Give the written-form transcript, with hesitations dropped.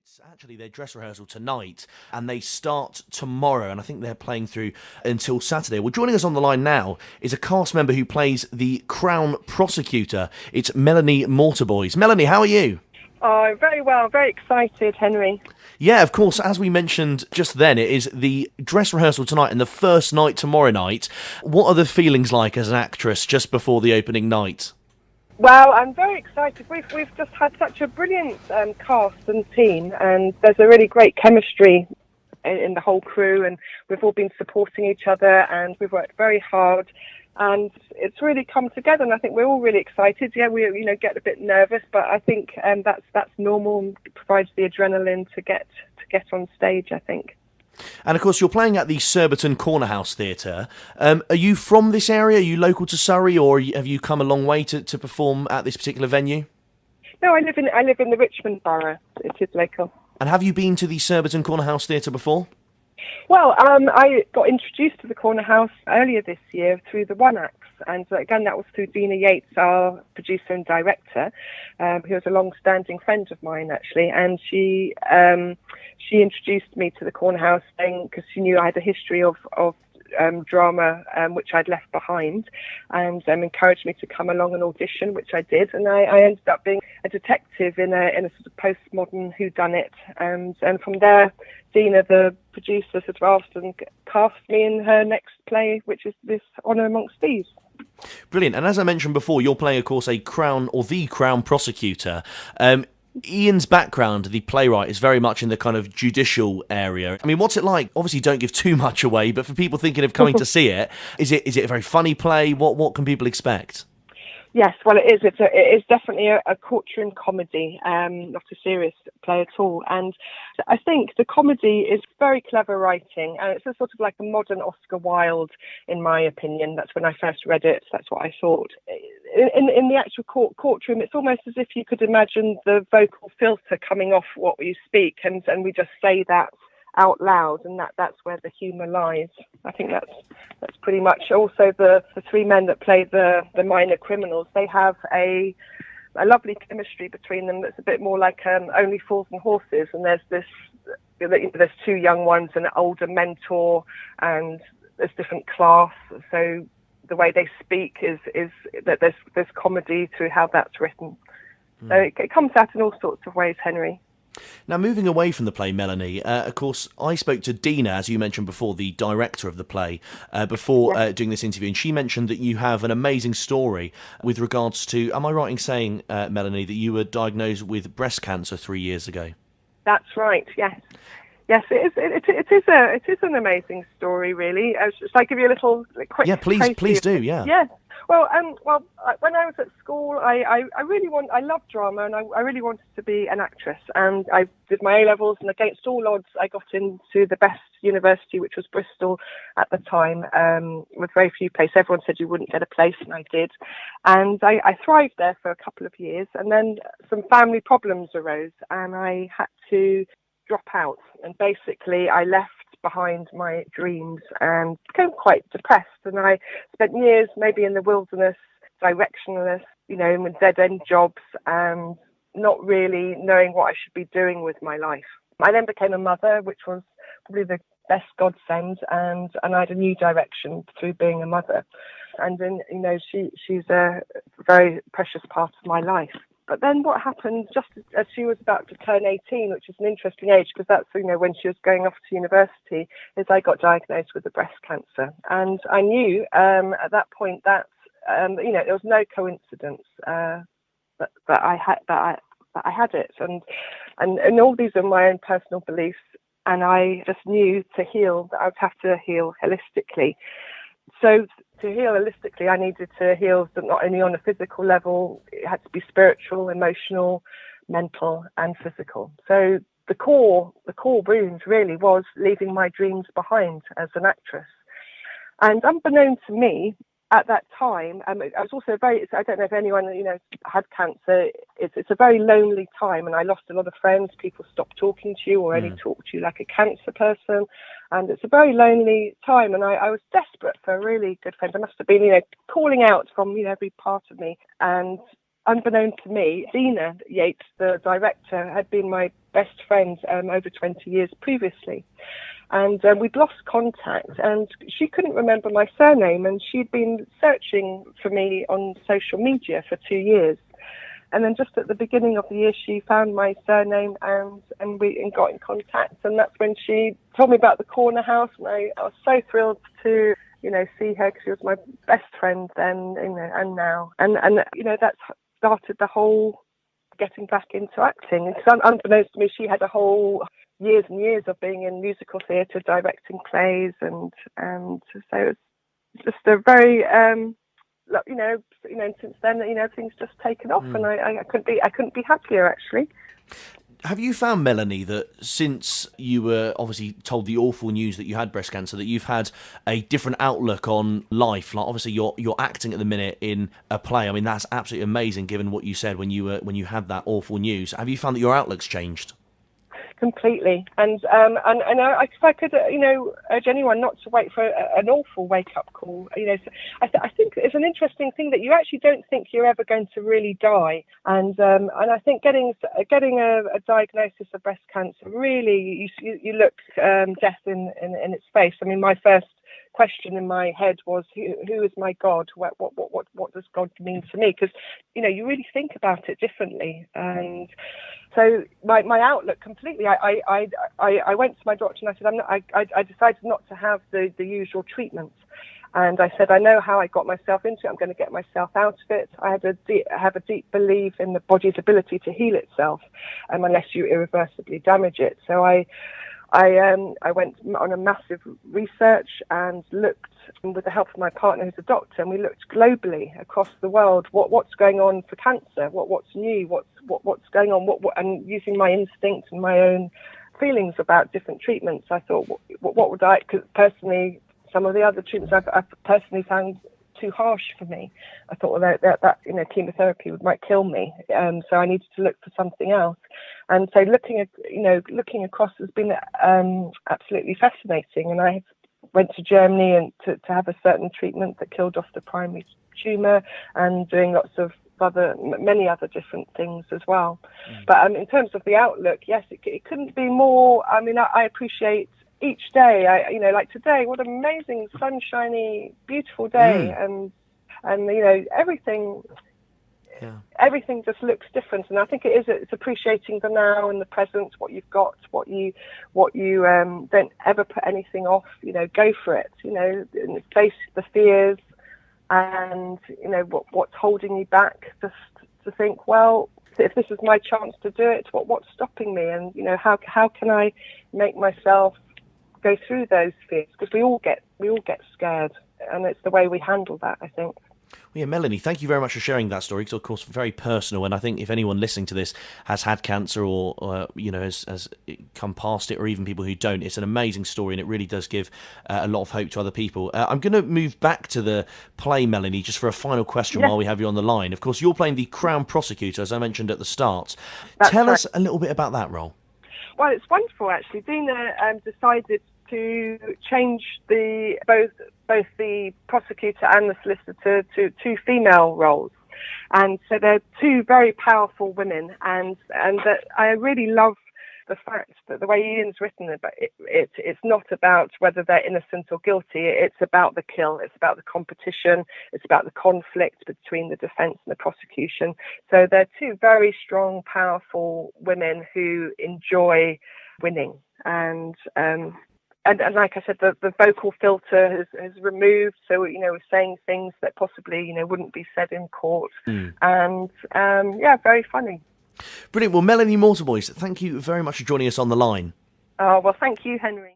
It's actually their dress rehearsal tonight, and they start tomorrow, and I think they're playing through until Saturday. Well, joining us on the line now is a cast member who plays the Crown Prosecutor. It's Melanie Mortiboys. Melanie, how are you? Oh, very well, very excited, Henry. Yeah, of course, as we mentioned just then, it is the dress rehearsal tonight and the first night tomorrow night. What are the feelings like as an actress just before the opening night? Well, I'm very excited. We've just had such a brilliant cast and team, and there's a really great chemistry in the whole crew, and we've all been supporting each other, and we've worked very hard, and it's really come together. And I think we're all really excited. Yeah, we get a bit nervous, but I think that's normal and provides the adrenaline to get on stage, I think. And of course, you're playing at the Surbiton cornerHOUSE Theatre. Are you from this area? Are you local to Surrey, or have you come a long way to perform at this particular venue? No, I live in the Richmond borough. It is local. And have you been to the Surbiton cornerHOUSE Theatre before? Well, I got introduced to the cornerHOUSE earlier this year through the One Acts, and again that was through Dina Yates, our producer and director, who was a long-standing friend of mine actually, and she introduced me to the cornerHOUSE thing because she knew I had a history of drama which I'd left behind, and encouraged me to come along and audition, which I did, and I ended up being a detective in a sort of postmodern whodunit, and from there Dina, the producer, sort of asked and cast me in her next play, which is this Honour Amongst Thieves. Brilliant. And as I mentioned before, you're playing, of course, the Crown Prosecutor. Ian's background, the playwright, is very much in the kind of judicial area. I mean, what's it like? Obviously, don't give too much away, but for people thinking of coming to see it, is it a very funny play? What can people expect? Yes, well, it is. It is definitely a courtroom comedy, not a serious play at all. And I think the comedy is very clever writing, and it's a sort of like a modern Oscar Wilde, in my opinion. That's when I first read it. That's what I thought. In the actual courtroom, it's almost as if you could imagine the vocal filter coming off what you speak, and we just say that out loud, and that's where the humour lies. I think that's pretty much. Also, the three men that play the minor criminals, they have a lovely chemistry between them that's a bit more like Only Fools and Horses, and there's two young ones and an older mentor, and there's different class, so the way they speak is that there's comedy through how that's written. So it comes out in all sorts of ways, Henry. Now, moving away from the play, Melanie, of course, I spoke to Dina, as you mentioned before, the director of the play, before doing this interview, and she mentioned that you have an amazing story with regards to, am I right in saying, Melanie, that you were diagnosed with breast cancer 3 years ago? That's right, yes. Yes, it is an amazing story, really. Should I give you a little quick? Yeah, please do. Yeah. Yeah. Well, when I was at school, I loved drama, and I really wanted to be an actress. And I did my A-levels, and against all odds, I got into the best university, which was Bristol at the time, with very few places. Everyone said you wouldn't get a place, and I did. And I thrived there for a couple of years, and then some family problems arose, and I had to drop out. And basically, I left behind my dreams and became quite depressed, and I spent years maybe in the wilderness, directionless, in dead-end jobs, and not really knowing what I should be doing with my life. I then became a mother, which was probably the best godsend, and I had a new direction through being a mother, and then she's a very precious part of my life. But then what happened just as she was about to turn 18, which is an interesting age because that's, when she was going off to university, is I got diagnosed with a breast cancer. And I knew at that point that, there was no coincidence that I had it. And all these are my own personal beliefs. And I just knew to heal that I would have to heal holistically. So to heal holistically, I needed to heal not only on a physical level, it had to be spiritual, emotional, mental, and physical. So the core wound really was leaving my dreams behind as an actress. And unbeknown to me, at that time, I was also I don't know if anyone, had cancer, it's a very lonely time, and I lost a lot of friends. People stopped talking to you or only talk to you like a cancer person, and it's a very lonely time, and I was desperate for a really good friend. I must have been, calling out from, every part of me, and unbeknown to me, Dina Yates, the director, had been my best friend over 20 years previously. And we'd lost contact, and she couldn't remember my surname, and she'd been searching for me on social media for 2 years. And then just at the beginning of the year, she found my surname and we got in contact. And that's when she told me about the cornerHOUSE, and I was so thrilled to, see her, because she was my best friend then, and now. And that started the whole getting back into acting. Because unbeknownst to me, she had a whole years and years of being in musical theatre, directing plays, and so it's just a very since then, things just taken off, and I couldn't be happier, actually. Have you found, Melanie, that since you were obviously told the awful news that you had breast cancer, that you've had a different outlook on life? Like, obviously you're acting at the minute in a play. I mean, that's absolutely amazing, given what you said when you had that awful news. Have you found that your outlook's changed? Completely, and if I could, urge anyone not to wait for an awful wake-up call. I think it's an interesting thing that you actually don't think you're ever going to really die, and I think getting a diagnosis of breast cancer, really, you look death in its face. I mean, my first question in my head was, who is my God? What does God mean to me? Because you really think about it differently. And so my outlook completely. I went to my doctor and I said, I decided not to have the usual treatments. And I said, I know how I got myself into it. I'm going to get myself out of it. I have a deep belief in the body's ability to heal itself, unless you irreversibly damage it. So I went on a massive research and looked, with the help of my partner who's a doctor, and we looked globally across the world, what's going on for cancer, what's new, what's going on, and using my instinct and my own feelings about different treatments, I thought, what would I, because personally, some of the other treatments I've personally found too harsh for me. I thought that chemotherapy might kill me, so I needed to look for something else. And so looking across has been absolutely fascinating. And I went to Germany and to have a certain treatment that killed off the primary tumour, and doing lots of many other different things as well. But in terms of the outlook, yes, it couldn't be more. I mean, I appreciate each day. Like today, what an amazing, sunshiny, beautiful day, and everything. Yeah. Everything just looks different, and I think it's appreciating the now and the present, what you've got, what you don't ever put anything off. Go for it. Face the fears, and what's holding you back. Just to think, well, if this is my chance to do it, what's stopping me? And how can I make myself go through those fears? Because we all get scared, and it's the way we handle that, I think. Well, yeah, Melanie, thank you very much for sharing that story. It's, of course, very personal, and I think if anyone listening to this has had cancer or has come past it, or even people who don't, it's an amazing story, and it really does give a lot of hope to other people. I'm going to move back to the play, Melanie, just for a final question while we have you on the line. Of course, you're playing the Crown Prosecutor, as I mentioned at the start. Tell us a little bit about that role. Well, it's wonderful, actually. Dina decided to change both the prosecutor and the solicitor to two female roles, and so they're two very powerful women, and that I really love the fact that the way Ian's written it, but it's not about whether they're innocent or guilty. It's about the kill. It's about the competition. It's about the conflict between the defence and the prosecution. So they're two very strong, powerful women who enjoy winning, and like I said, the vocal filter has removed, so we're saying things that possibly wouldn't be said in court, and very funny. Brilliant. Well, Melanie Mortiboys, thank you very much for joining us on the line. Oh, well, thank you, Henry.